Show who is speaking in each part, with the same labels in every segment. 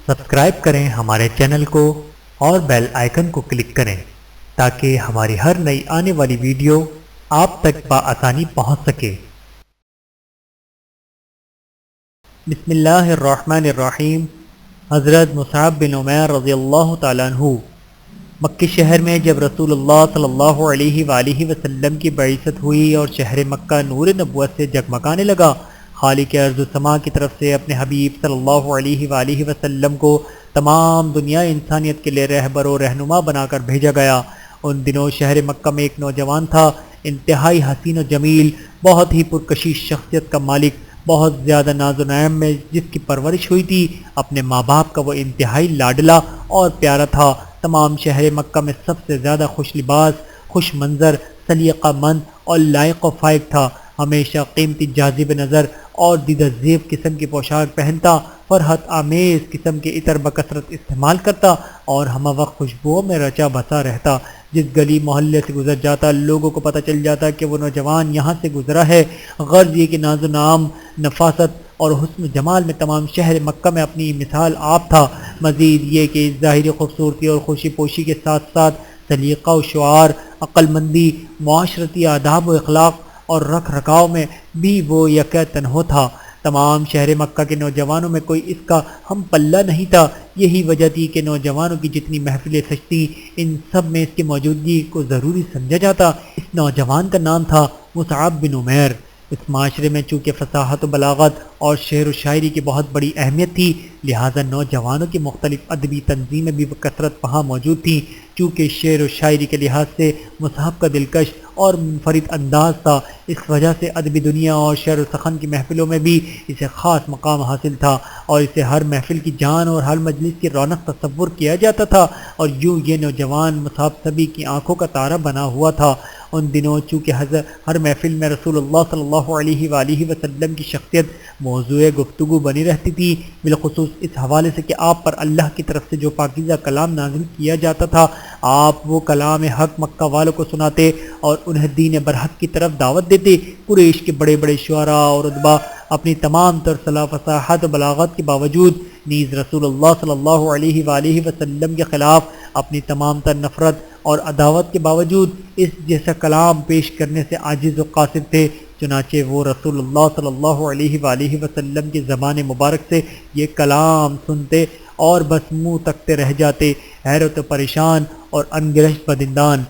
Speaker 1: Subscribe کریں ہمارے channel کو اور بیل آئیکن کو کلک کریں تاکہ ہماری ہر نئی آنے والی ویڈیو آپ تک بآسانی پہنچ سکے۔ بسم اللہ الرحمن الرحیم۔ حضرت مصعب بن عمیر رضی اللہ تعالیٰ عنہ مکی شہر میں جب رسول اللہ صلی اللہ علیہ وآلہ وسلم کی بعثت ہوئی اور شہر مکہ نور نبوت سے جگمگانے لگا، خالق ارض و سما کی طرف سے اپنے حبیب صلی اللہ علیہ وآلہ وسلم کو تمام دنیا انسانیت کے لیے رہبر و رہنما بنا کر بھیجا گیا۔ ان دنوں شہر مکہ میں ایک نوجوان تھا، انتہائی حسین و جمیل، بہت ہی پرکشش شخصیت کا مالک، بہت زیادہ ناز و نعم میں جس کی پرورش ہوئی تھی۔ اپنے ماں باپ کا وہ انتہائی لاڈلا اور پیارا تھا۔ تمام شہر مکہ میں سب سے زیادہ خوش لباس، خوش منظر، سلیقہ مند اور لائق و فائق تھا۔ ہمیشہ قیمتی جاذب نظر اور دیدہ زیب قسم کی پوشاک پہنتا، فرحت آمیز قسم کے عطر بکثرت استعمال کرتا اور ہمہ وقت خوشبوؤں میں رچا بسا رہتا۔ جس گلی محلے سے گزر جاتا لوگوں کو پتہ چل جاتا کہ وہ نوجوان یہاں سے گزرا ہے۔ غرض یہ کہ ناز و نام، نفاست اور حسن و جمال میں تمام شہر مکہ میں اپنی مثال آپ تھا۔ مزید یہ کہ اس ظاہری خوبصورتی اور خوشی پوشی کے ساتھ ساتھ سلیقہ و شعار، عقل مندی، معاشرتی آداب و اخلاق اور رکھ رکھاؤ میں بھی وہ یکے تنہا تھا۔ تمام شہر مکہ کے نوجوانوں میں کوئی اس کا ہم پلہ نہیں تھا۔ یہی وجہ تھی کہ نوجوانوں کی جتنی محفلیں سجتی، ان سب میں اس کی موجودگی کو ضروری سمجھا جاتا۔ اس نوجوان کا نام تھا مصعب بن عمیر۔ اس معاشرے میں چونکہ فصاحت و بلاغت اور شعر و شاعری کی بہت بڑی اہمیت تھی، لہٰذا نوجوانوں کی مختلف ادبی تنظیمیں بھی بکثرت وہاں موجود تھیں۔ چونکہ شعر و شاعری کے لحاظ سے مصعب کا دلکش اور منفرد انداز تھا، اس وجہ سے ادبی دنیا اور شعر و سخن کی محفلوں میں بھی اسے خاص مقام حاصل تھا اور اسے ہر محفل کی جان اور ہر مجلس کی رونق تصور کیا جاتا تھا، اور یوں یہ نوجوان مصعب سبھی کی آنکھوں کا تارا بنا ہوا تھا۔ ان دنوں چونکہ ہر محفل میں رسول اللہ صلی اللہ علیہ وآلہ وسلم کی شخصیت موضوع گفتگو بنی رہتی تھی، بالخصوص اس حوالے سے کہ آپ پر اللہ کی طرف سے جو پاکیزہ کلام نازل کیا جاتا تھا، آپ وہ کلام حق مکہ والوں کو سناتے اور انہیں دین برحق کی طرف دعوت دیتے۔ قریش کے بڑے بڑے شعراء اور ادبا اپنی تمام تر فصاحت و بلاغت کے باوجود نیز رسول اللہ صلی اللہ علیہ وآلہ وسلم کے خلاف اپنی تمام تر نفرت اور عداوت کے باوجود اس جیسا کلام پیش کرنے سے عاجز و قاصر تھے۔ چنانچہ وہ رسول اللہ صلی اللہ علیہ وآلہ وسلم کی زبان مبارک سے یہ کلام سنتے اور بس منہ تکتے رہ جاتے، حیرت و پریشان اور انگرشت بدندان۔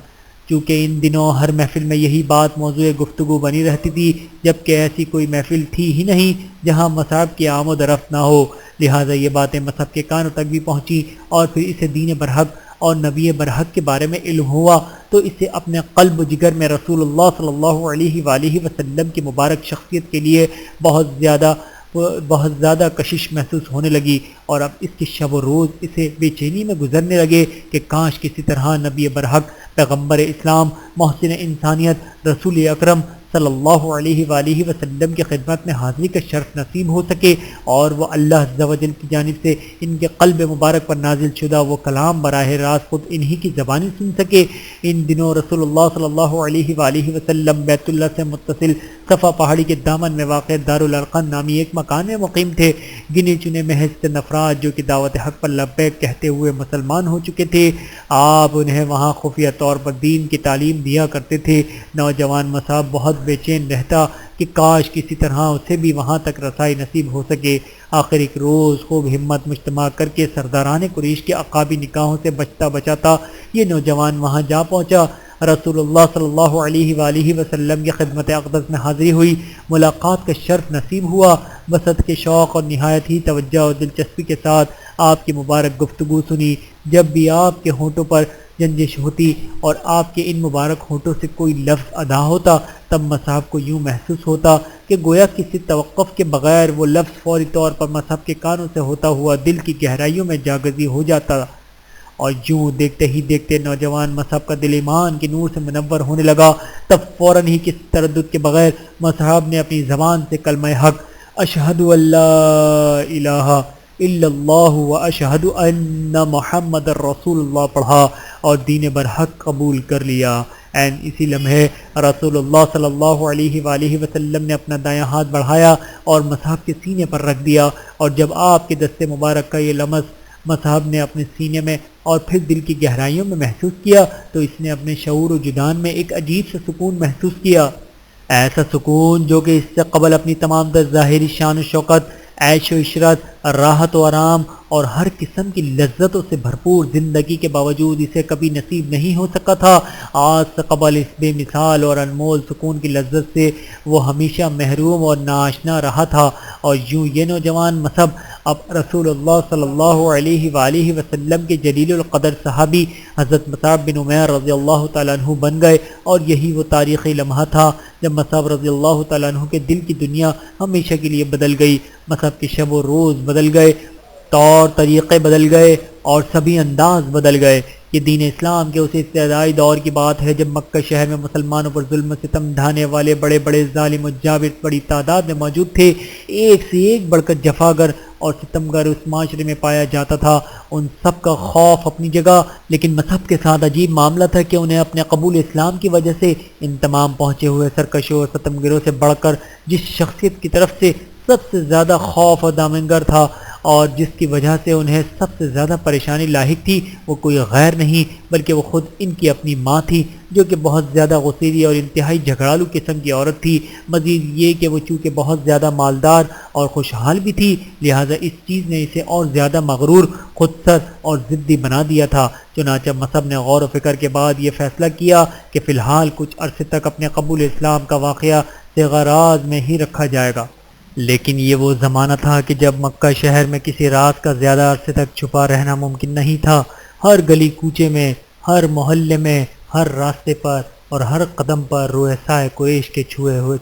Speaker 1: چونکہ ان دنوں ہر محفل میں یہی بات موضوع گفتگو بنی رہتی تھی، جبکہ ایسی کوئی محفل تھی ہی نہیں جہاں مصعب کی آمد و رفت نہ ہو، لہٰذا یہ باتیں مصعب کے کانوں تک بھی پہنچی اور پھر اسے دین برحق اور نبی برحق کے بارے میں علم ہوا تو اسے اپنے قلب و جگر میں رسول اللہ صلی اللہ علیہ وآلہ وسلم کی مبارک شخصیت کے لیے بہت زیادہ کشش محسوس ہونے لگی، اور اب اس کی شب و روز اسے بے چینی میں گزرنے لگے کہ کاش کسی طرح نبی برحق، پیغمبر اسلام، محسن انسانیت، رسول اکرم صلی اللہ علیہ وآلہ وسلم کی خدمت میں حاضری کا شرف نصیب ہو سکے اور وہ اللہ عز و جل کی جانب سے ان کے قلب مبارک پر نازل شدہ وہ کلام براہ راست خود انہی کی زبانی سن سکے۔ ان دنوں رسول اللہ صلی اللہ علیہ وآلہ وسلم بیت اللہ سے متصل صفا پہاڑی کے دامن میں واقع دارالارقم نامی ایک مکان میں مقیم تھے۔ گنے چنے محض چند افراد جو کہ دعوت حق پر لبیک کہتے ہوئے مسلمان ہو چکے تھے، آپ انہیں وہاں خفیہ طور پر دین کی تعلیم دیا کرتے تھے۔ نوجوان مصعب بہت بے چین رہتا کہ کاش کسی طرح اسے بھی وہاں تک رسائی نصیب ہو سکے۔ آخر ایک روز خوب ہمت مجتمع کر کے سرداران قریش کے عقابی نکاحوں سے بچتا بچاتا یہ نوجوان وہاں جا پہنچا۔ رسول اللہ صلی اللہ علیہ وآلہ وسلم کی خدمت اقدس میں حاضری ہوئی، ملاقات کا شرف نصیب ہوا۔ وسعت کے شوق اور نہایت ہی توجہ اور دلچسپی کے ساتھ آپ کی مبارک گفتگو سنی۔ جب بھی آپ کے ہونٹوں پر جنجش ہوتی اور آپ کے ان مبارک ہونٹوں سے کوئی لفظ ادا ہوتا، تب مصعب کو یوں محسوس ہوتا کہ گویا کسی توقف کے بغیر وہ لفظ فوری طور پر مصعب کے کانوں سے ہوتا ہوا دل کی گہرائیوں میں جاگزی ہو جاتا، اور یوں دیکھتے ہی دیکھتے نوجوان مصعب کا دل ایمان کے نور سے منور ہونے لگا۔ تب فوراً ہی کسی تردد کے بغیر مصعب نے اپنی زبان سے کلمہ حق اشہد ان لا الہ الا اللہ و اشہد ان محمد رسول اللہ پڑھا اور دین برحق قبول کر لیا۔ این اسی لمحے رسول اللہ صلی اللہ علیہ وآلہ وسلم نے اپنا دایاں ہاتھ بڑھایا اور مصحف کے سینے پر رکھ دیا، اور جب آپ کے دست مبارک کا یہ لمس مصعب نے اپنے سینے میں اور پھر دل کی گہرائیوں میں محسوس کیا تو اس نے اپنے شعور و جدان میں ایک عجیب سا سکون محسوس کیا، ایسا سکون جو کہ اس سے قبل اپنی تمام تر ظاہری شان و شوکت، عیش و عشرت، راحت و آرام اور ہر قسم کی لذتوں سے بھرپور زندگی کے باوجود اسے کبھی نصیب نہیں ہو سکا تھا۔ آج سے قبل اس بے مثال اور انمول سکون کی لذت سے وہ ہمیشہ محروم اور ناآشنا رہا تھا، اور یوں یہ نوجوان مصعب اب رسول اللہ صلی اللہ علیہ وآلہ وسلم کے جلیل القدر صحابی حضرت مصعب بن عمیر رضی اللہ تعالیٰ عنہ بن گئے، اور یہی وہ تاریخی لمحہ تھا جب مصعب رضی اللہ تعالیٰ عنہ کے دل کی دنیا ہمیشہ کے لیے بدل گئی۔ مصعب کے شب و روز بدل گئے، طور طریقے بدل گئے اور سبھی انداز بدل گئے۔ یہ دین اسلام کے اس ابتدائی دور کی بات ہے جب مکہ شہر میں مسلمانوں پر ظلم و ستم ڈھانے والے بڑے بڑے ظالم و جابر بڑی تعداد میں موجود تھے، ایک سے ایک بڑھ کر جفاگر اور ستمگر اس معاشرے میں پایا جاتا تھا۔ ان سب کا خوف اپنی جگہ، لیکن مصعب کے ساتھ عجیب معاملہ تھا کہ انہیں اپنے قبول اسلام کی وجہ سے ان تمام پہنچے ہوئے سرکشوں اور ستمگروں سے بڑھ کر جس شخصیت کی طرف سے سب سے زیادہ خوف اور دامنگر تھا اور جس کی وجہ سے انہیں سب سے زیادہ پریشانی لاحق تھی، وہ کوئی غیر نہیں بلکہ وہ خود ان کی اپنی ماں تھی، جو کہ بہت زیادہ غصیری اور انتہائی جھگڑالو قسم کی عورت تھی۔ مزید یہ کہ وہ چونکہ بہت زیادہ مالدار اور خوشحال بھی تھی، لہٰذا اس چیز نے اسے اور زیادہ مغرور، خود سر اور ضدی بنا دیا تھا۔ چنانچہ مصعب نے غور و فکر کے بعد یہ فیصلہ کیا کہ فی الحال کچھ عرصے تک اپنے قبول اسلام کا واقعہ صغار راز میں ہی رکھا جائے گا۔ لیکن یہ وہ زمانہ تھا کہ جب مکہ شہر میں کسی راز کا زیادہ عرصے تک چھپا رہنا ممکن نہیں تھا۔ ہر گلی کوچے میں، ہر محلے میں، ہر راستے پر اور ہر قدم پر رؤسائے قریش کے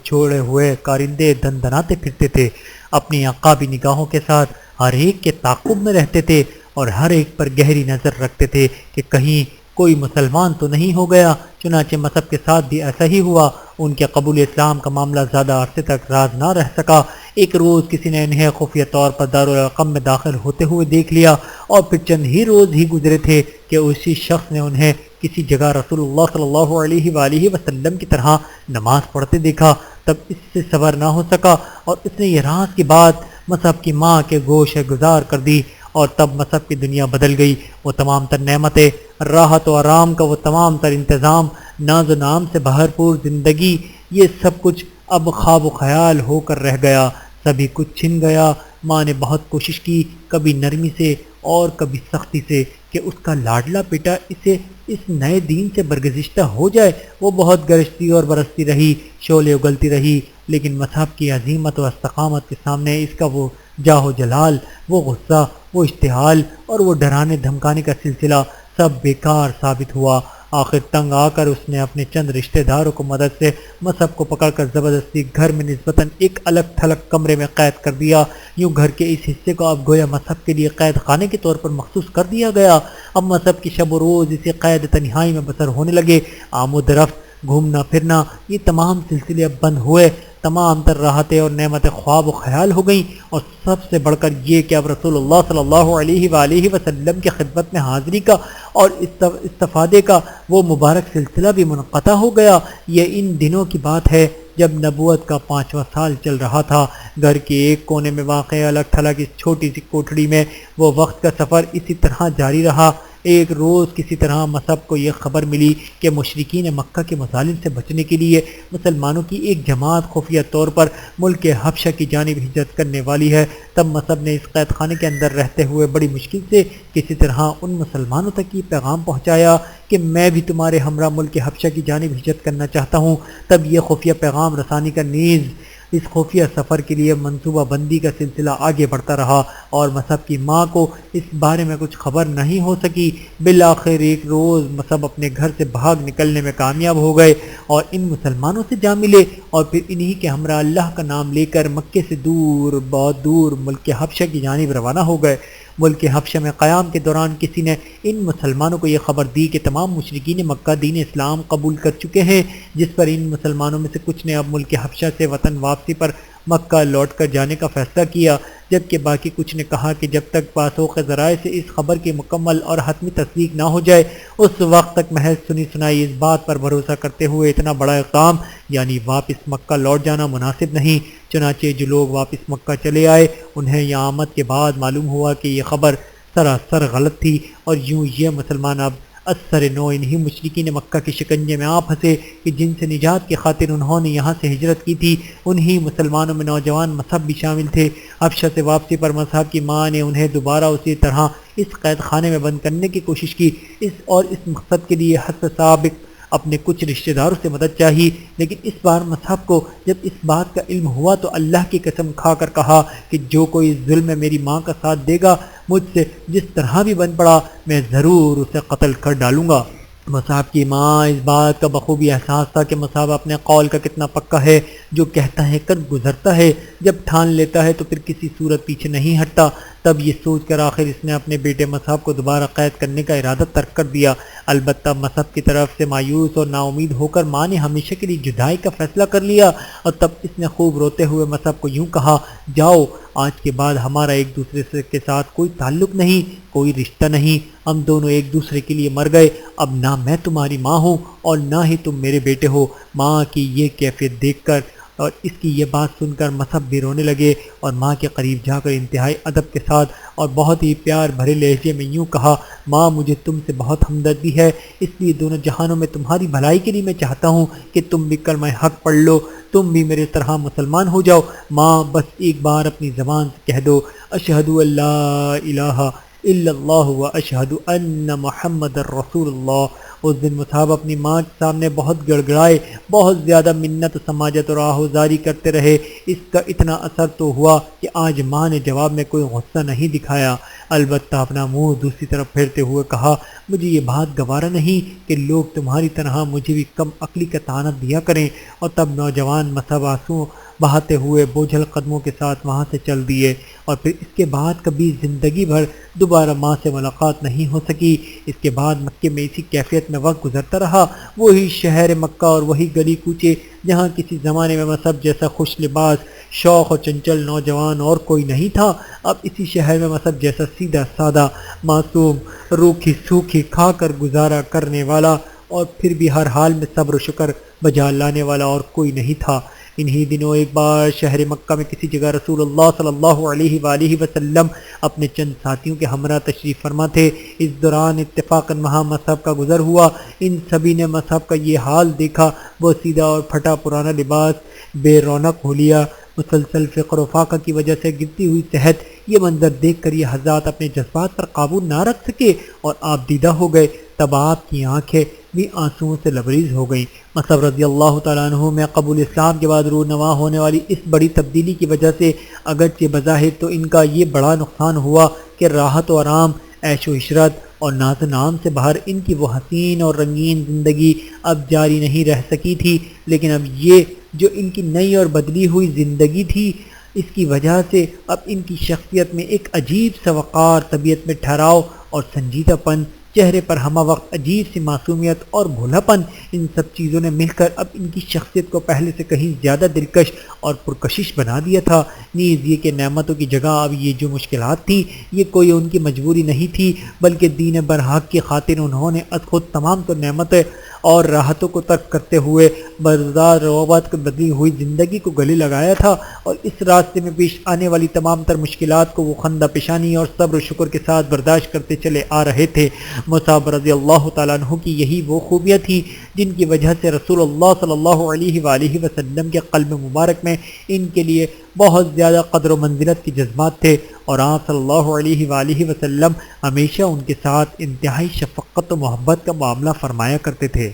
Speaker 1: چھوڑے ہوئے کارندے دندناتے پھرتے تھے، اپنی عقابی نگاہوں کے ساتھ ہر ایک کے تعاقب میں رہتے تھے اور ہر ایک پر گہری نظر رکھتے تھے کہ کہیں کوئی مسلمان تو نہیں ہو گیا۔ چنانچہ مصعب کے ساتھ بھی ایسا ہی ہوا۔ ان کے قبول اسلام کا معاملہ زیادہ عرصے تک راز نہ رہ سکا۔ ایک روز کسی نے انہیں خفیہ طور پر دارالارقم میں داخل ہوتے ہوئے دیکھ لیا، اور پھر چند ہی روز ہی گزرے تھے کہ اسی شخص نے انہیں کسی جگہ رسول اللہ صلی اللہ علیہ وآلہ وسلم کی طرح نماز پڑھتے دیکھا۔ تب اس سے صبر نہ ہو سکا اور اس نے یہ راز کی بات مصعب کی ماں کے گوش گزار کر دی، اور تب مصعب کی دنیا بدل گئی۔ وہ تمام تر نعمتیں، راحت و آرام کا وہ تمام تر انتظام، ناز و نام سے بھرپور زندگی، یہ سب کچھ اب خواب و خیال ہو کر رہ گیا۔ سبھی کچھ چھن گیا۔ ماں نے بہت کوشش کی، کبھی نرمی سے اور کبھی سختی سے، کہ اس کا لاڈلا بیٹا اسے اس نئے دین سے برگزشتہ ہو جائے۔ وہ بہت گرجتی اور برستی رہی، شعلے اگلتی رہی، لیکن مصعب کی عظیمت و استقامت کے سامنے اس کا وہ جاہ و جلال، وہ غصہ، وہ اشتعال اور وہ ڈرانے دھمکانے کا سلسلہ سب بیکار ثابت ہوا۔ آخر تنگ آ کر اس نے اپنے چند رشتہ داروں کو مدد سے مصعب کو پکڑ کر زبردستی گھر میں نسبتاً ایک الگ تھلگ کمرے میں قید کر دیا۔ یوں گھر کے اس حصے کو اب گویا مصعب کے لیے قید خانے کے طور پر مخصوص کر دیا گیا۔ اب مصعب کی شب و روز اسے قید تنہائی میں بسر ہونے لگے۔ آمد و رفت، گھومنا پھرنا، یہ تمام سلسلے اب بند ہوئے۔ تمام تر راحتیں اور نعمتیں خواب و خیال ہو گئیں، اور سب سے بڑھ کر یہ کہ اب رسول اللہ صلی اللہ علیہ وآلہ وسلم کی خدمت میں حاضری کا اور استفادے کا وہ مبارک سلسلہ بھی منقطع ہو گیا۔ یہ ان دنوں کی بات ہے جب نبوت کا 5واں سال چل رہا تھا۔ گھر کے ایک کونے میں واقع الگ تھلگ اس چھوٹی سی کوٹھڑی میں وہ وقت کا سفر اسی طرح جاری رہا۔ ایک روز کسی طرح مصعب کو یہ خبر ملی کہ مشرکین مکہ کے مظالم سے بچنے کے لیے مسلمانوں کی ایک جماعت خفیہ طور پر ملک حبشہ کی جانب ہجرت کرنے والی ہے۔ تب مصعب نے اس قید خانے کے اندر رہتے ہوئے بڑی مشکل سے کسی طرح ان مسلمانوں تک یہ پیغام پہنچایا کہ میں بھی تمہارے ہمراہ ملک حبشہ کی جانب ہجرت کرنا چاہتا ہوں۔ تب یہ خفیہ پیغام رسانی کا نیز اس خفیہ سفر کے لیے منصوبہ بندی کا سلسلہ آگے بڑھتا رہا، اور مصعب کی ماں کو اس بارے میں کچھ خبر نہیں ہو سکی۔ بالآخر ایک روز مصعب اپنے گھر سے بھاگ نکلنے میں کامیاب ہو گئے اور ان مسلمانوں سے جا ملے، اور پھر انہی کے ہمراہ اللہ کا نام لے کر مکے سے دور، بہت دور ملک حبشہ کی جانب روانہ ہو گئے۔ ملک حبشہ میں قیام کے دوران کسی نے ان مسلمانوں کو یہ خبر دی کہ تمام مشرکین مکہ دین اسلام قبول کر چکے ہیں، جس پر ان مسلمانوں میں سے کچھ نے اب ملک حبشہ سے وطن واپسی پر مکہ لوٹ کر جانے کا فیصلہ کیا، جبکہ باقی کچھ نے کہا کہ جب تک پاسوق ذرائع سے اس خبر کی مکمل اور حتمی تصدیق نہ ہو جائے، اس وقت تک محض سنی سنائی اس بات پر بھروسہ کرتے ہوئے اتنا بڑا اقدام یعنی واپس مکہ لوٹ جانا مناسب نہیں۔ چنانچہ جو لوگ واپس مکہ چلے آئے، انہیں یہاں آمد کے بعد معلوم ہوا کہ یہ خبر سراسر غلط تھی، اور یوں یہ مسلمان اب اثر نو انہی مشرکین مکہ کے شکنجے میں آپ پھنسے کہ جن سے نجات کی خاطر انہوں نے یہاں سے ہجرت کی تھی۔ انہی مسلمانوں میں نوجوان مصعب بھی شامل تھے۔ حبشہ سے واپسی پر مصعب کی ماں نے انہیں دوبارہ اسی طرح اس قید خانے میں بند کرنے کی کوشش کی، اس مقصد کے لیے حد سے سابق اپنے کچھ رشتہ داروں سے مدد چاہی، لیکن اس بار مصعب کو جب اس بات کا علم ہوا تو اللہ کی قسم کھا کر کہا کہ جو کوئی ظلم میں میری ماں کا ساتھ دے گا، مجھ سے جس طرح بھی بن پڑا، میں ضرور اسے قتل کر ڈالوں گا۔ مصعب کی ماں اس بات کا بخوبی احساس تھا کہ مصعب اپنے قول کا کتنا پکا ہے، جو کہتا ہے کر گزرتا ہے، جب ٹھان لیتا ہے تو پھر کسی صورت پیچھے نہیں ہٹتا۔ تب یہ سوچ کر آخر اس نے اپنے بیٹے مصعب کو دوبارہ قید کرنے کا ارادہ ترک کر دیا۔ البتہ مصعب کی طرف سے مایوس اور نا امید ہو کر ماں نے ہمیشہ کے لیے جدائی کا فیصلہ کر لیا، اور تب اس نے خوب روتے ہوئے مصعب کو یوں کہا، جاؤ، آج کے بعد ہمارا ایک دوسرے کے ساتھ کوئی تعلق نہیں، کوئی رشتہ نہیں، ہم دونوں ایک دوسرے کے لیے مر گئے، اب نہ میں تمہاری ماں ہوں اور نہ ہی تم میرے بیٹے ہو۔ ماں کی یہ کیفیت دیکھ کر اور اس کی یہ بات سن کر مصعب بھی رونے لگے، اور ماں کے قریب جا کر انتہائی ادب کے ساتھ اور بہت ہی پیار بھرے لہجے میں یوں کہا، ماں مجھے تم سے بہت ہمدردی ہے، اس لیے دونوں جہانوں میں تمہاری بھلائی کے لیے میں چاہتا ہوں کہ تم بھی کلمہ حق پڑھ لو، تم بھی میرے طرح مسلمان ہو جاؤ۔ ماں بس ایک بار اپنی زبان سے کہہ دو، اشہد ان لا الہ الا اللہ و اشہد ان محمد الرسول اللہ۔ اس دن مصعب اپنی ماں کے سامنے بہت گڑگڑائے، بہت زیادہ منت و سماجت اور آہوزاری کرتے رہے۔ اس کا اتنا اثر تو ہوا کہ آج ماں نے جواب میں کوئی غصہ نہیں دکھایا، البتہ اپنا منہ دوسری طرف پھیرتے ہوئے کہا، مجھے یہ بات گوارا نہیں کہ لوگ تمہاری طرح مجھے بھی کم عقلی کا طعنہ دیا کریں۔ اور تب نوجوان مصعب آنسو بہاتے ہوئے بوجھل قدموں کے ساتھ وہاں سے چل دیے، اور پھر اس کے بعد کبھی زندگی بھر دوبارہ ماں سے ملاقات نہیں ہو سکی۔ اس کے بعد مکے میں اسی کیفیت میں وقت گزرتا رہا، وہی شہر مکہ اور وہی گلی کوچے جہاں کسی زمانے میں مصعب جیسا خوش لباس، شوق اور چنچل نوجوان اور کوئی نہیں تھا، اب اسی شہر میں مصعب جیسا سیدھا سادہ، معصوم، روکھی سوکھی کھا کر گزارا کرنے والا اور پھر بھی ہر حال میں صبر و شکر بجا لانے والا اور کوئی نہیں تھا۔ انہی دنوں ایک بار شہر مکہ میں کسی جگہ رسول اللہ صلی اللہ علیہ وآلہ وسلم اپنے چند ساتھیوں کے ہمراہ تشریف فرما تھے۔ اس دوران اتفاقاً وہاں مصعب کا گزر ہوا۔ ان سبھی نے مصعب کا یہ حال دیکھا، وہ سیدھا اور پھٹا پرانا لباس، بے رونق حلیہ، مسلسل فقر و فاقہ کی وجہ سے گرتی ہوئی صحت، یہ منظر دیکھ کر یہ حضرات اپنے جذبات پر قابو نہ رکھ سکے اور آپ دیدہ ہو گئے۔ تب آپ کی آنکھیں بھی آنسوؤں سے لبریز ہو گئیں۔ مصعب رضی اللہ تعالیٰ عنہ میں قبول اسلام کے بعد رونما ہونے والی اس بڑی تبدیلی کی وجہ سے اگرچہ بظاہر تو ان کا یہ بڑا نقصان ہوا کہ راحت و آرام، عیش و عشرت اور ناز و نام سے باہر ان کی وہ حسین اور رنگین زندگی اب جاری نہیں رہ سکی تھی، لیکن اب یہ جو ان کی نئی اور بدلی ہوئی زندگی تھی، اس کی وجہ سے اب ان کی شخصیت میں ایک عجیب سا وقار، طبیعت میں ٹھہراؤ اور سنجیدہ پن، چہرے پر ہمہ وقت عجیب سی معصومیت اور بھولا پن، ان سب چیزوں نے مل کر اب ان کی شخصیت کو پہلے سے کہیں زیادہ دلکش اور پرکشش بنا دیا تھا۔ نیز یہ کہ نعمتوں کی جگہ اب یہ جو مشکلات تھیں، یہ کوئی ان کی مجبوری نہیں تھی، بلکہ دین برحق کی خاطر انہوں نے از خود تمام تو نعمتیں اور راحتوں کو ترک کرتے ہوئے بردار روابط کی بدلی ہوئی زندگی کو گلے لگایا تھا، اور اس راستے میں پیش آنے والی تمام تر مشکلات کو وہ خندہ پیشانی اور صبر و شکر کے ساتھ برداشت کرتے چلے آ رہے تھے۔ مصعب رضی اللہ تعالیٰ عنہ کی یہی وہ خوبیاں تھیں جن کی وجہ سے رسول اللہ صلی اللہ علیہ وآلہ وسلم کے قلب مبارک میں ان کے لیے بہت زیادہ قدر و منزلت کے جذبات تھے، اور آپ صلی اللہ علیہ وآلہ وسلم ہمیشہ ان کے ساتھ انتہائی شفقت و محبت کا معاملہ فرمایا کرتے تھے۔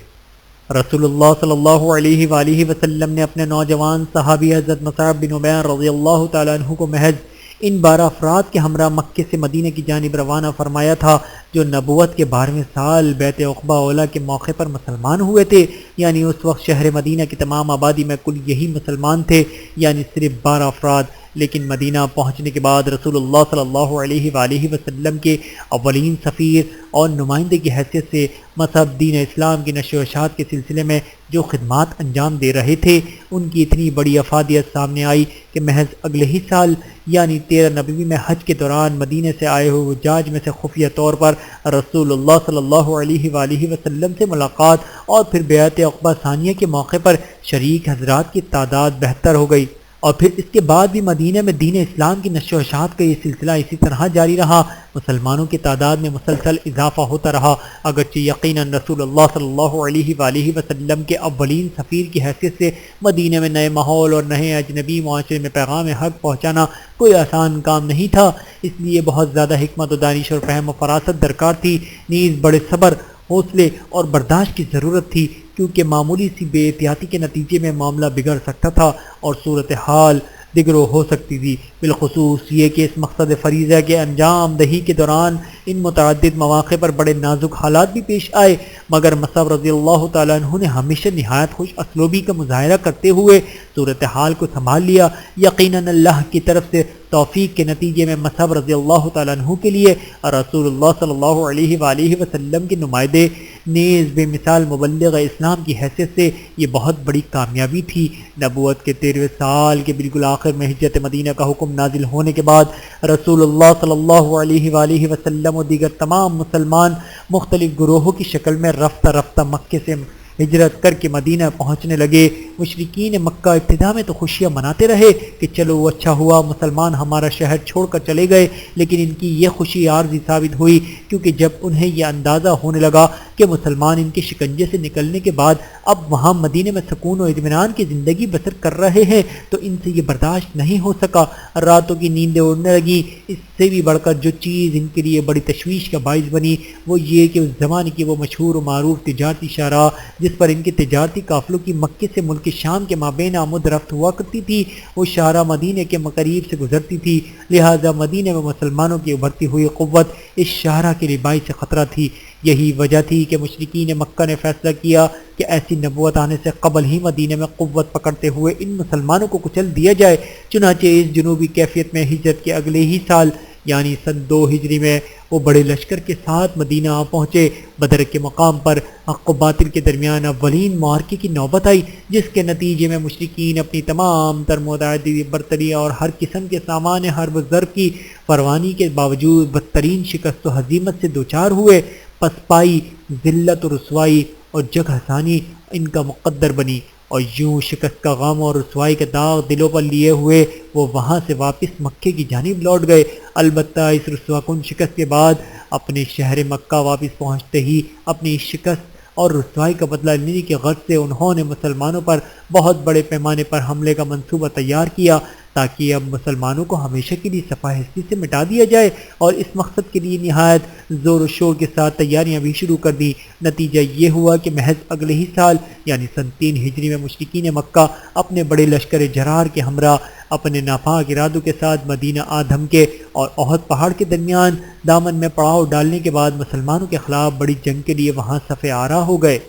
Speaker 1: رسول اللہ صلی اللہ علیہ وآلہ وسلم نے اپنے نوجوان صحابی حضرت مصعب بن عمیر رضی اللہ تعالیٰ عنہ کو محض ان 12 افراد کے ہمراہ مکے سے مدینہ کی جانب روانہ فرمایا تھا جو نبوت کے 12ویں سال بیعت عقبہ اولیٰ کے موقع پر مسلمان ہوئے تھے، یعنی اس وقت شہر مدینہ کی تمام آبادی میں کل یہی مسلمان تھے، یعنی صرف 12 افراد۔ لیکن مدینہ پہنچنے کے بعد رسول اللہ صلی اللہ علیہ وآلہ وسلم کے اولین سفیر اور نمائندے کی حیثیت سے مصعب دین اسلام کی نشر و اشاعت کے سلسلے میں جو خدمات انجام دے رہے تھے، ان کی اتنی بڑی افادیت سامنے آئی کہ محض اگلے ہی سال یعنی 13 نبوی میں حج کے دوران مدینہ سے آئے ہوئے حجاج میں سے خفیہ طور پر رسول اللہ صلی اللہ علیہ وآلہ وسلم سے ملاقات اور پھر بیعت عقبہ ثانیہ کے موقع پر شریک حضرات کی تعداد بہتر ہو گئی۔ اور پھر اس کے بعد بھی مدینہ میں دین اسلام کی نشر و اشاعت کا یہ سلسلہ اسی طرح جاری رہا۔ مسلمانوں کی تعداد میں مسلسل اضافہ ہوتا رہا، اگرچہ یقیناً رسول اللہ صلی اللہ علیہ وآلہ وسلم کے اولین سفیر کی حیثیت سے مدینہ میں نئے ماحول اور نئے اجنبی معاشرے میں پیغام حق پہنچانا کوئی آسان کام نہیں تھا۔ اس لیے بہت زیادہ حکمت و دانش اور فہم و فراست درکار تھی، نیز بڑے صبر، حوصلے اور برداشت کی ضرورت تھی، کیونکہ معمولی سی بے احتیاطی کے نتیجے میں معاملہ بگڑ سکتا تھا اور صورتحال دیگرو ہو سکتی تھی، بالخصوص یہ کہ اس مقصد فریضہ کے انجام دہی کے دوران ان متعدد مواقع پر بڑے نازک حالات بھی پیش آئے، مگر مصعب رضی اللہ تعالیٰ عنہ نے ہمیشہ نہایت خوش اسلوبی کا مظاہرہ کرتے ہوئے صورتحال کو سنبھال لیا۔ یقیناً اللہ کی طرف سے توفیق کے نتیجے میں مصعب رضی اللہ تعالیٰ عنہ کے لیے رسول اللہ صلی اللہ علیہ وآلہ وسلم کے نمائندے نیز بے مثال مبلغ اسلام کی حیثیت سے یہ بہت بڑی کامیابی تھی۔ نبوت کے 13ویں سال کے بالکل آخر میں ہجرت مدینہ کا حکم نازل ہونے کے بعد رسول اللہ صلی اللہ علیہ وآلہ وسلم و دیگر تمام مسلمان مختلف گروہوں کی شکل میں رفتہ رفتہ مکے سے ہجرت کر کے مدینہ پہنچنے لگے۔ مشرکین مکہ ابتدا میں تو خوشیاں مناتے رہے کہ چلو وہ اچھا ہوا مسلمان ہمارا شہر چھوڑ کر چلے گئے، لیکن ان کی یہ خوشی عارضی ثابت ہوئی، کیونکہ جب انہیں یہ اندازہ ہونے لگا کہ مسلمان ان کے شکنجے سے نکلنے کے بعد اب وہاں مدینہ میں سکون و اطمینان کی زندگی بسر کر رہے ہیں تو ان سے یہ برداشت نہیں ہو سکا۔ راتوں کی نیندیں اڑنے لگیں۔ اس سے بھی بڑھ کر جو چیز ان کے لیے بڑی تشویش کا باعث بنی وہ یہ کہ اس زمانے کی وہ مشہور و معروف تجارتی شاہراہ جس پر ان کے تجارتی قافلوں کی مکے سے ملک شام کے مابین آمد رفت ہوا کرتی تھی، وہ شاہراہ مدینہ کے قریب سے گزرتی تھی، لہذا مدینہ میں مسلمانوں کی ابھرتی ہوئی قوت اس شاہراہ کے لیے باعث خطرہ تھی۔ یہی وجہ تھی کہ مشرکین مکہ نے فیصلہ کیا کہ ایسی نبوت آنے سے قبل ہی مدینہ میں قوت پکڑتے ہوئے ان مسلمانوں کو کچل دیا جائے۔ چنانچہ اس جنوبی کیفیت میں ہجرت کے اگلے ہی سال یعنی سن 2 ہجری میں وہ بڑے لشکر کے ساتھ مدینہ آ پہنچے۔ بدر کے مقام پر حق و باطل کے درمیان اولین معرکے کی نوبت آئی، جس کے نتیجے میں مشرکین اپنی تمام تر متعدد برتری اور ہر قسم کے سامان حرب و ضرب کی فراوانی کے باوجود بدترین شکست و ہزیمت سے دوچار ہوئے۔ پسپائی، ذلت و رسوائی اور جگ ہسانی ان کا مقدر بنی، اور یوں شکست کا غم اور رسوائی کا داغ دلوں پر لیے ہوئے وہ وہاں سے واپس مکے کی جانب لوٹ گئے۔ البتہ اس رسوا کن شکست کے بعد اپنے شہر مکہ واپس پہنچتے ہی اپنی شکست اور رسوائی کا بدلہ لینے کی غرض سے انہوں نے مسلمانوں پر بہت بڑے پیمانے پر حملے کا منصوبہ تیار کیا تاکہ اب مسلمانوں کو ہمیشہ کے لیے صفحہ ہستی سے مٹا دیا جائے، اور اس مقصد کے لیے نہایت زور و شور کے ساتھ تیاریاں بھی شروع کر دیں۔ نتیجہ یہ ہوا کہ محض اگلے ہی سال یعنی سن 3 ہجری میں مشرکین مکہ اپنے بڑے لشکر جرار کے ہمراہ اپنے ناپاک ارادوں کے ساتھ مدینہ آ دھمکے اور احد پہاڑ کے درمیان دامن میں پڑاؤ ڈالنے کے بعد مسلمانوں کے خلاف بڑی جنگ کے لیے وہاں صف آرا ہو گئے۔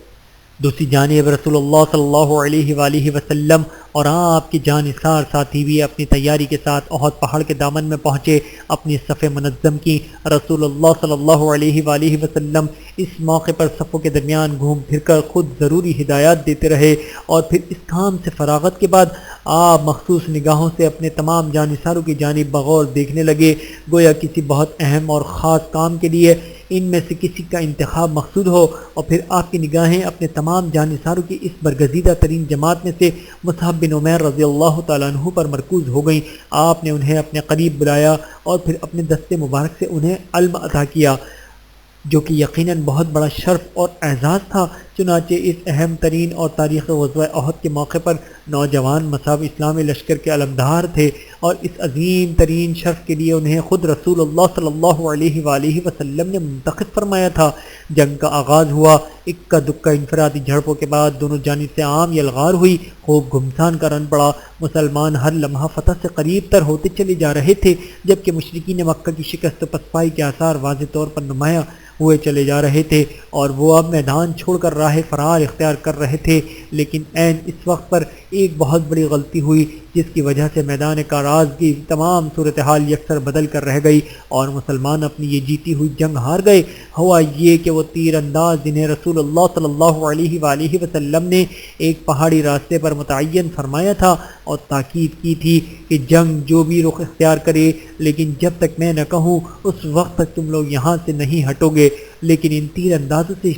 Speaker 1: دوسری جانب رسول اللہ صلی اللہ علیہ وآلہ وسلم اور آپ کے جانثار ساتھی بھی اپنی تیاری کے ساتھ احد پہاڑ کے دامن میں پہنچے، اپنی صف منظم کی۔ رسول اللہ صلی اللہ علیہ وآلہ وسلم اس موقع پر صفوں کے درمیان گھوم پھر کر خود ضروری ہدایات دیتے رہے، اور پھر اس کام سے فراغت کے بعد آپ مخصوص نگاہوں سے اپنے تمام جانثاروں کی جانب بغور دیکھنے لگے، گویا کسی بہت اہم اور خاص کام کے لیے ان میں سے کسی کا انتخاب مقصود ہو، اور پھر آپ کی نگاہیں اپنے تمام جانثاروں کی اس برگزیدہ ترین جماعت میں سے مصعب بن عمیر رضی اللہ تعالیٰ عنہ پر مرکوز ہو گئیں۔ آپ نے انہیں اپنے قریب بلایا اور پھر اپنے دستے مبارک سے انہیں علم عطا کیا، جو کہ یقیناً بہت بڑا شرف اور اعزاز تھا۔ چنانچہ اس اہم ترین اور تاریخ غزوہ احد کے موقع پر نوجوان مصعب اسلامی لشکر کے علمدار تھے، اور اس عظیم ترین شرف کے لیے انہیں خود رسول اللہ صلی اللہ علیہ وآلہ وسلم نے منتخب فرمایا تھا۔ جنگ کا آغاز ہوا، اکا دکا انفرادی جھڑپوں کے بعد دونوں جانب سے عام یلغار ہوئی، خوب گھمسان کا رن پڑا۔ مسلمان ہر لمحہ فتح سے قریب تر ہوتے چلے جا رہے تھے، جبکہ مشرکین مکہ کی شکست و پسپائی کے آثار واضح طور پر نمایاں ہوئے چلے جا رہے تھے، اور وہ اب میدان چھوڑ کر راہ فرار اختیار کر رہے تھے۔ لیکن عین اس وقت پر ایک بہت بڑی غلطی ہوئی، جس کی وجہ سے میدان کاراز کی تمام صورتحال یکسر بدل کر رہ گئی اور مسلمان اپنی یہ جیتی ہوئی جنگ ہار گئے۔ ہوا یہ کہ وہ تیر انداز جنہیں رسول اللہ صلی اللہ علیہ وآلہ وسلم نے ایک پہاڑی راستے پر متعین فرمایا تھا اور تاکید کی تھی کہ جنگ جو بھی رخ اختیار کرے، لیکن جب تک میں نہ کہوں اس وقت تک تم لوگ یہاں سے نہیں ہٹو گے۔ لیکن ان تیر اندازوں سے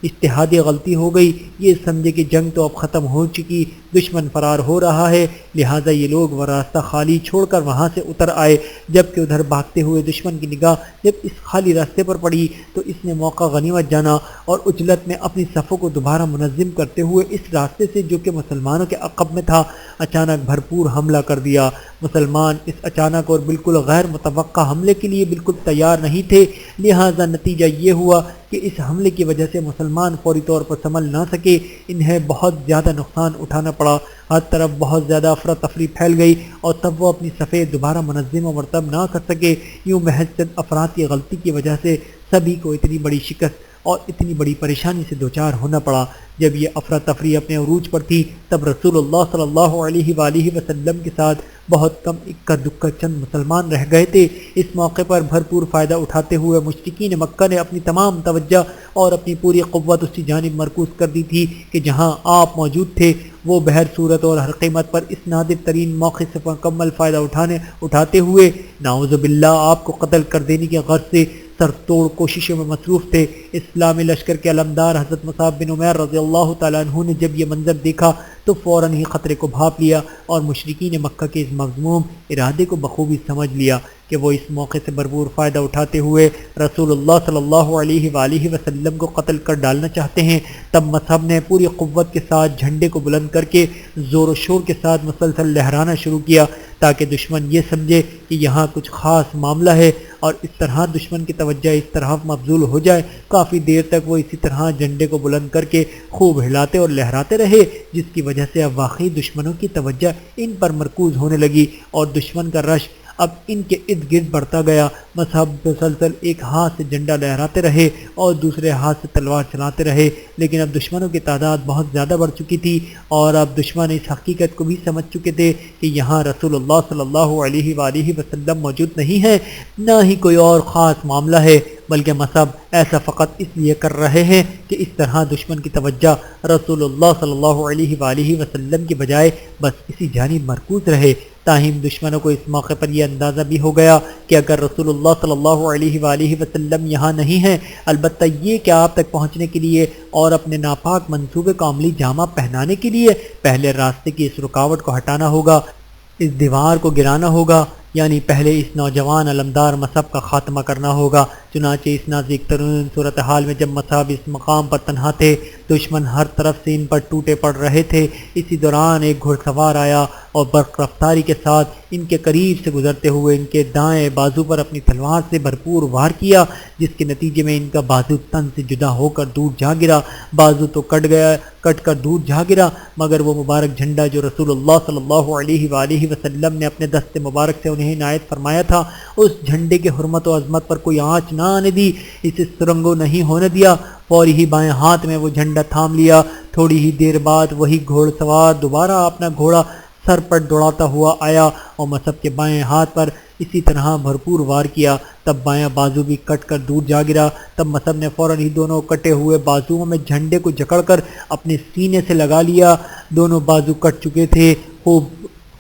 Speaker 1: اجتہادی غلطی ہو گئی۔ یہ سمجھے کہ جنگ تو اب ختم ہو چکی، دشمن فرار ہو رہا ہے، لہٰذا یہ لوگ وہ راستہ خالی چھوڑ کر وہاں سے اتر آئے۔ جبکہ ادھر بھاگتے ہوئے دشمن کی نگاہ جب اس خالی راستے پر پڑی تو اس نے موقع غنیمت جانا اور عجلت میں اپنی صفوں کو دوبارہ منظم کرتے ہوئے اس راستے سے جو کہ مسلمانوں کے عقب میں تھا اچانک بھرپور حملہ کر دیا۔ مسلمان اس اچانک اور بالکل غیر متوقع حملے کے لیے بالکل تیار نہیں تھے، لہٰذا نتیجہ یہ ہوا کہ اس حملے کی وجہ سے مسلمان فوری طور پر سنبھل نہ سکے، انہیں بہت زیادہ نقصان اٹھانا پڑا، ہر طرف بہت زیادہ افراتفری پھیل گئی اور تب وہ اپنی صفیں دوبارہ منظم و مرتب نہ کر سکے۔ یوں محض چند افراد کی غلطی کی وجہ سے سبھی کو اتنی بڑی شکست اور اتنی بڑی پریشانی سے دوچار ہونا پڑا۔ جب یہ افراتفری اپنے عروج پر تھی تب رسول اللہ صلی اللہ علیہ وآلہ وسلم کے ساتھ بہت کم اکا دکا چند مسلمان رہ گئے تھے۔ اس موقع پر بھرپور فائدہ اٹھاتے ہوئے مشرکین مکہ نے اپنی تمام توجہ اور اپنی پوری قوت اسی جانب مرکوز کر دی تھی کہ جہاں آپ موجود تھے۔ وہ بہر صورت اور ہر قیمت پر اس نادر ترین موقع سے مکمل فائدہ اٹھاتے ہوئے نعوذ باللہ آپ کو قتل کر دینے کی غرض سے سر توڑ کوششوں میں مصروف تھے۔ اسلامی لشکر کے علمدار حضرت مصعب بن عمیر رضی اللہ تعالیٰ عنہ نے جب یہ منظر دیکھا تو فوراً ہی خطرے کو بھانپ لیا اور مشرکین مکہ کے اس مذموم ارادے کو بخوبی سمجھ لیا کہ وہ اس موقع سے بھرپور فائدہ اٹھاتے ہوئے رسول اللہ صلی اللہ علیہ وآلہ وسلم کو قتل کر ڈالنا چاہتے ہیں۔ تب مصعب نے پوری قوت کے ساتھ جھنڈے کو بلند کر کے زور و شور کے ساتھ مسلسل لہرانا شروع کیا تاکہ دشمن یہ سمجھے کہ یہاں کچھ خاص معاملہ ہے، اور اس طرح دشمن کی توجہ اس طرح مبذول ہو جائے۔ کافی دیر تک وہ اسی طرح جھنڈے کو بلند کر کے خوب ہلاتے اور لہراتے رہے، جس کی وجہ سے اب واقعی دشمنوں کی توجہ ان پر مرکوز ہونے لگی اور دشمن کا رش اب ان کے ارد گرد بڑھتا گیا۔ مصعب مسلسل ایک ہاتھ سے جھنڈا لہراتے رہے اور دوسرے ہاتھ سے تلوار چلاتے رہے، لیکن اب دشمنوں کی تعداد بہت زیادہ بڑھ چکی تھی اور اب دشمن اس حقیقت کو بھی سمجھ چکے تھے کہ یہاں رسول اللہ صلی اللہ علیہ وآلہ وسلم موجود نہیں ہے، نہ ہی کوئی اور خاص معاملہ ہے، بلکہ مصعب ایسا فقط اس لیے کر رہے ہیں کہ اس طرح دشمن کی توجہ رسول اللہ صلی اللہ علیہ وآلہ وسلم کی بجائے بس اسی جانب مرکوز رہے۔ تاہم دشمنوں کو اس موقع پر یہ اندازہ بھی ہو گیا کہ اگر رسول اللہ صلی اللہ علیہ وآلہ وسلم یہاں نہیں ہیں، البتہ یہ کہ آپ تک پہنچنے کے لیے اور اپنے ناپاک منصوبے کو عملی جامہ پہنانے کے لیے پہلے راستے کی اس رکاوٹ کو ہٹانا ہوگا، اس دیوار کو گرانا ہوگا، یعنی پہلے اس نوجوان علمدار مصعب کا خاتمہ کرنا ہوگا۔ چنانچہ اس نازک ترین صورتحال میں جب مصعب اس مقام پر تنہا تھے، دشمن ہر طرف سے ان پر ٹوٹے پڑ رہے تھے۔ اسی دوران ایک گھڑ سوار آیا اور برق رفتاری کے ساتھ ان کے قریب سے گزرتے ہوئے ان کے دائیں بازو پر اپنی تلوار سے بھرپور وار کیا، جس کے نتیجے میں ان کا بازو تن سے جدا ہو کر دور جا گرا۔ بازو تو کٹ کر دور جا گرا، مگر وہ مبارک جھنڈا جو رسول اللہ صلی اللہ علیہ وآلہ وسلم نے اپنے دست مبارک سے انہیں عنایت فرمایا تھا، اس جھنڈے کے حرمت و عظمت پر کوئی آنچ نہ آنے دی، اسے سرنگو نہیں ہونے دیا۔ فوری ہی بائیں ہاتھ میں وہ جھنڈا تھام لیا۔ تھوڑی ہی دیر بعد وہی گھوڑ سوار دوبارہ اپنا گھوڑا سر پر دوڑاتا ہوا آیا اور مصعب کے بائیں ہاتھ پر اسی طرح بھرپور وار کیا۔ تب بایاں بازو بھی کٹ کر دور جا گرا۔ تب مصعب نے فوراً ہی دونوں کٹے ہوئے بازوؤں میں جھنڈے کو جکڑ کر اپنے سینے سے لگا لیا۔ دونوں بازو کٹ چکے تھے،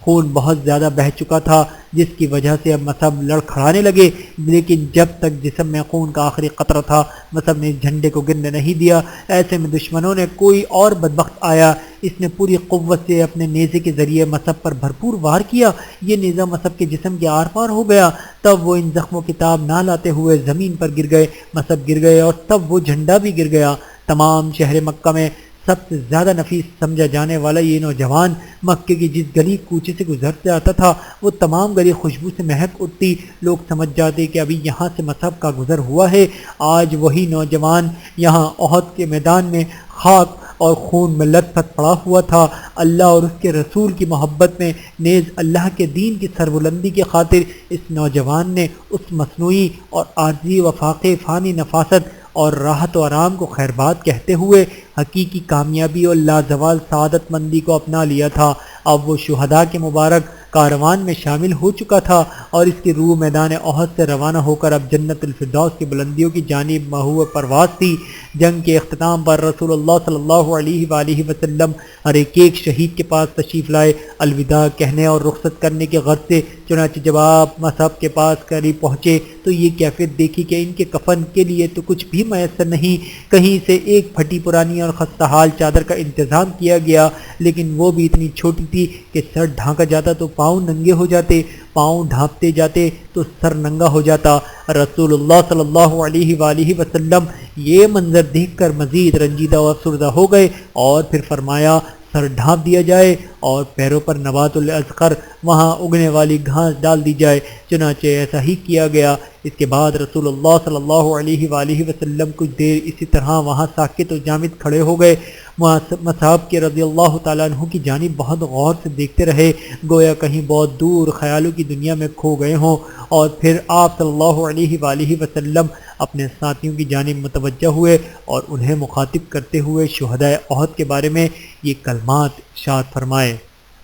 Speaker 1: خون بہت زیادہ بہہ چکا تھا، جس کی وجہ سے اب مصعب لڑکھڑانے لگے، لیکن جب تک جسم میں خون کا آخری قطرہ تھا مصعب نے اس جھنڈے کو گرنے نہیں دیا۔ ایسے میں دشمنوں نے کوئی اور بدبخت آیا، اس نے پوری قوت سے اپنے نیزے کے ذریعے مصعب پر بھرپور وار کیا۔ یہ نیزہ مصعب کے جسم کے آر پار ہو گیا۔ تب وہ ان زخموں کی تاب نہ لاتے ہوئے زمین پر گر گئے، مصعب گر گئے اور تب وہ جھنڈا بھی گر گیا۔ تمام شہر مکہ میں سب سے زیادہ نفیس سمجھا جانے والا یہ نوجوان مکے کی جس گلی کوچے سے گزرتے آتا تھا وہ تمام گلی خوشبو سے مہک اٹھتی۔ لوگ سمجھ جاتے کہ ابھی یہاں سے مصعب کا گزر ہوا ہے۔ آج وہی نوجوان یہاں احد کے میدان میں خاک اور خون میں لت پت پڑا ہوا تھا۔ اللہ اور اس کے رسول کی محبت میں نیز اللہ کے دین کی سربلندی کی خاطر اس نوجوان نے اس مصنوعی اور عارضی وفاق فانی نفاست اور راحت و آرام کو خیر بات کہتے ہوئے حقیقی کامیابی اور لازوال سعادت مندی کو اپنا لیا تھا۔ اب وہ شہداء کے مبارک کاروان میں شامل ہو چکا تھا اور اس کی روح میدان احد سے روانہ ہو کر اب جنت الفردوس کی بلندیوں کی جانب محو پرواز تھی۔ جنگ کے اختتام پر رسول اللہ صلی اللہ علیہ وآلہ وسلم ہر ایک شہید کے پاس تشریف لائے، الوداع کہنے اور رخصت کرنے کی غرض سے چنانچہ جب آپ مصحف کے پاس قریب پہنچے تو یہ کیفیت دیکھی کہ ان کے کفن کے لیے تو کچھ بھی میسر نہیں، کہیں سے ایک پھٹی پرانی اور خستہ حال چادر کا انتظام کیا گیا، لیکن وہ بھی اتنی چھوٹی تھی کہ سر ڈھانکا جاتا تو پاؤں ننگے ہو جاتے، پاؤں ڈھانپتے جاتے تو سر ننگا ہو جاتا۔ رسول اللہ صلی اللہ علیہ وآلہ وسلم یہ منظر دیکھ کر مزید رنجیدہ و افسردہ ہو گئے اور پھر فرمایا سر ڈھانپ دیا جائے اور پیروں پر نبات الاذخر وہاں اگنے والی گھاس ڈال دی جائے، چنانچہ ایسا ہی کیا گیا۔ اس کے بعد رسول اللہ صلی اللہ علیہ وآلہ وسلم کچھ دیر اسی طرح وہاں ساکت و جامد کھڑے ہو گئے، مصحف کے رضی اللہ تعالیٰ عنہ کی جانب بہت غور سے دیکھتے رہے، گویا کہیں بہت دور خیالوں کی دنیا میں کھو گئے ہوں، اور پھر آپ صلی اللہ علیہ وآلہ وسلم اپنے ساتھیوں کی جانب متوجہ ہوئے اور انہیں مخاطب کرتے ہوئے شہدائے احد کے بارے میں یہ کلمات ارشاد فرمائے: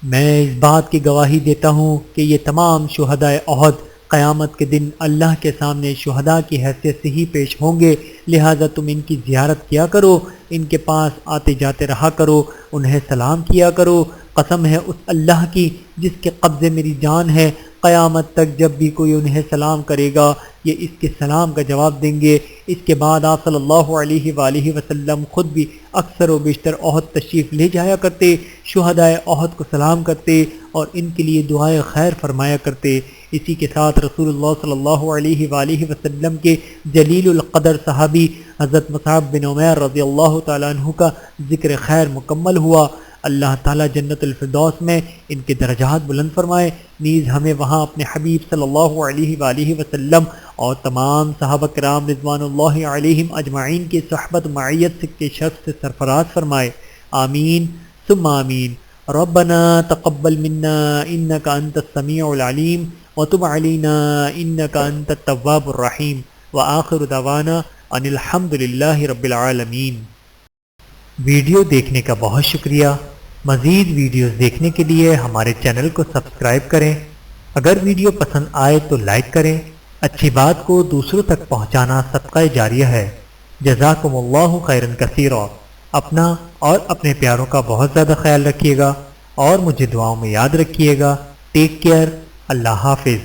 Speaker 1: میں اس بات کی گواہی دیتا ہوں کہ یہ تمام شہدائے احد قیامت کے دن اللہ کے سامنے شہداء کی حیثیت سے ہی پیش ہوں گے، لہٰذا تم ان کی زیارت کیا کرو، ان کے پاس آتے جاتے رہا کرو، انہیں سلام کیا کرو۔ قسم ہے اس اللہ کی جس کے قبضے میری جان ہے، قیامت تک جب بھی کوئی انہیں سلام کرے گا یہ اس کے سلام کا جواب دیں گے۔ اس کے بعد آپ صلی اللہ علیہ وآلہ وسلم خود بھی اکثر و بیشتر احد تشریف لے جایا کرتے، شہدائے احد کو سلام کرتے اور ان کے لیے دعائے خیر فرمایا کرتے۔ اسی کے ساتھ رسول اللہ صلی اللہ علیہ وآلہ وسلم کے جلیل القدر صحابی حضرت مصعب بن عمیر رضی اللہ تعالیٰ عنہ کا ذکر خیر مکمل ہوا۔ اللہ تعالیٰ جنت الفردوس میں ان کے درجات بلند فرمائے، نیز ہمیں وہاں اپنے حبیب صلی اللہ علیہ وآلہ وسلم اور تمام صحابہ کرام رضوان اللہ علیہم اجمعین کی صحبت معیت کے شرف سے سرفراز فرمائے، آمین ثم آمین۔ ربنا تقبل منا انك انت السميع العليم وتب علينا انك انت التواب الرحيم وآخر دعوانا ان الحمد للہ رب العالمین۔ ویڈیو دیکھنے کا بہت شکریہ۔ مزید ویڈیوز دیکھنے کے لیے ہمارے چینل کو سبسکرائب کریں۔ اگر ویڈیو پسند آئے تو لائک کریں۔ اچھی بات کو دوسروں تک پہنچانا صدقہ جاریہ ہے۔ جزاکم اللہ خیرا کثیرا۔ اپنا اور اپنے پیاروں کا بہت زیادہ خیال رکھیے گا اور مجھے دعاؤں میں یاد رکھیے گا۔ Take care. اللہ حافظ۔